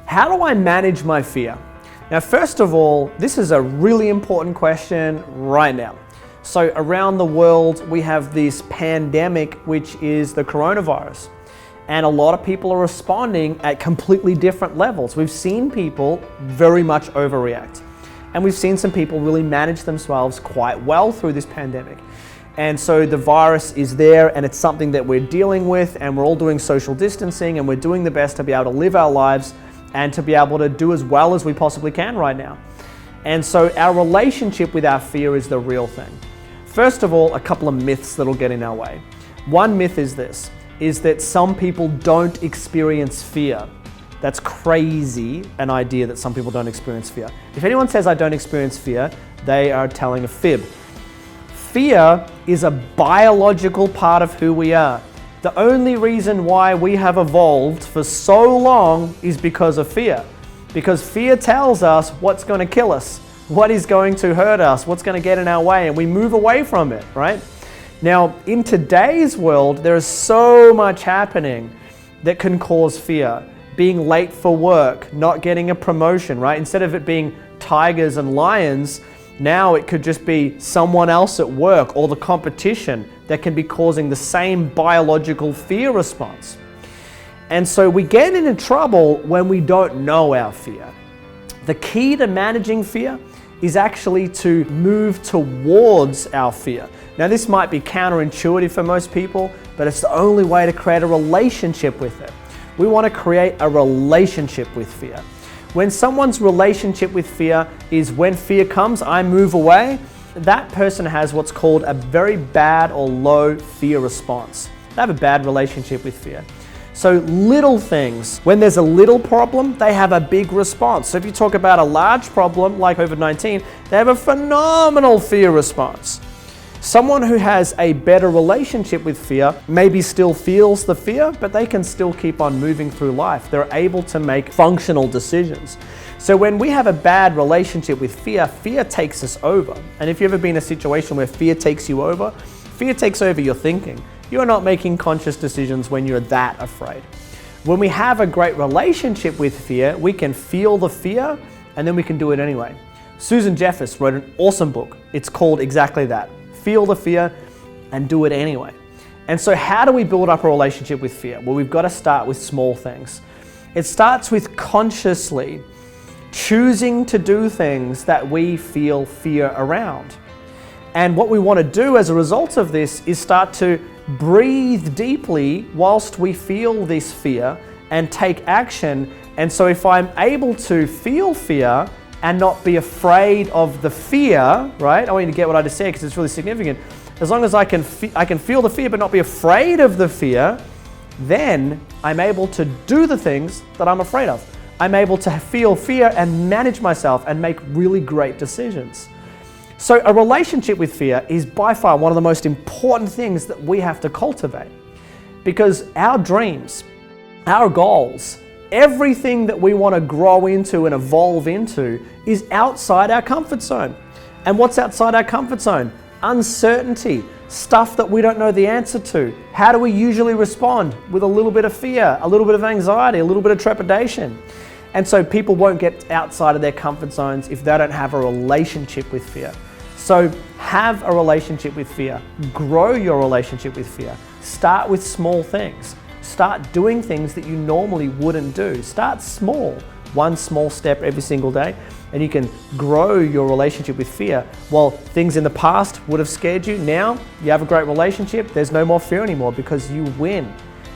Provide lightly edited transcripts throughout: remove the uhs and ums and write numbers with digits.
How do I manage my fear? Now, first of all, this is a really important question right now. So around the world, we have this pandemic, which is the coronavirus. And a lot of people are responding at completely different levels. We've seen people very much overreact. And we've seen some people really manage themselves quite well through this pandemic. And so the virus is there and it's something that we're dealing with, and we're all doing social distancing, and we're doing the best to be able to live our lives and to be able to do as well as we possibly can right now. And so our relationship with our fear is the real thing. First of all, a couple of myths that'll get in our way. One myth is this, is that some people don't experience fear. That's crazy, an idea that some people don't experience fear. If anyone says I don't experience fear, they are telling a fib. Fear is a biological part of who we are. The only reason why we have evolved for so long is because of fear. Because fear tells us what's going to kill us, what is going to hurt us, what's going to get in our way, and we move away from it, right? Now, in today's world, there is so much happening that can cause fear. Being late for work, not getting a promotion, right? Instead of it being tigers and lions, now it could just be someone else at work or the competition that can be causing the same biological fear response. And so we get into trouble when we don't know our fear. The key to managing fear is actually to move towards our fear. Now, this might be counterintuitive for most people, but it's the only way to create a relationship with it. We want to create a relationship with fear. When someone's relationship with fear is when fear comes, I move away, that person has what's called a very bad or low fear response. They have a bad relationship with fear. So little things, when there's a little problem, they have a big response. So if you talk about a large problem like COVID-19, they have a phenomenal fear response. Someone who has a better relationship with fear maybe still feels the fear, but they can still keep on moving through life. They're able to make functional decisions. So when we have a bad relationship with fear, fear takes us over. And if you've ever been in a situation where fear takes you over, fear takes over your thinking. You're not making conscious decisions when you're that afraid. When we have a great relationship with fear, we can feel the fear and then we can do it anyway. Susan Jeffers wrote an awesome book. It's called exactly that. Feel the fear and do it anyway. And so how do we build up a relationship with fear? Well, we've got to start with small things. It starts with consciously choosing to do things that we feel fear around. And what we want to do as a result of this is start to breathe deeply whilst we feel this fear and take action. And so if I'm able to feel fear and not be afraid of the fear, right? I want you to get what I just said because it's really significant. As long as I can feel the fear but not be afraid of the fear, then I'm able to do the things that I'm afraid of. I'm able to feel fear and manage myself and make really great decisions. So a relationship with fear is by far one of the most important things that we have to cultivate, because our dreams, our goals, everything that we want to grow into and evolve into is outside our comfort zone. And what's outside our comfort zone? Uncertainty, stuff that we don't know the answer to. How do we usually respond? With a little bit of fear, a little bit of anxiety, a little bit of trepidation. And so people won't get outside of their comfort zones if they don't have a relationship with fear. So have a relationship with fear. Grow your relationship with fear. Start with small things. Start doing things that you normally wouldn't do. Start small, one small step every single day, and you can grow your relationship with fear. While things in the past would have scared you, now you have a great relationship, there's no more fear anymore because you win.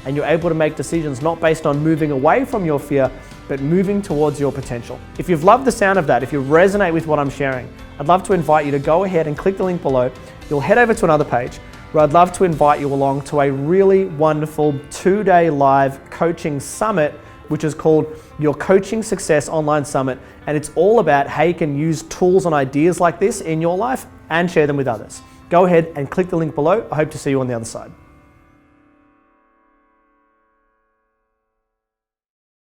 And you're able to make decisions not based on moving away from your fear, but moving towards your potential. If you've loved the sound of that, if you resonate with what I'm sharing, I'd love to invite you to go ahead and click the link below. You'll head over to another page where I'd love to invite you along to a really wonderful 2-day live coaching summit, which is called Your Coaching Success Online Summit. And it's all about how you can use tools and ideas like this in your life and share them with others. Go ahead and click the link below. I hope to see you on the other side.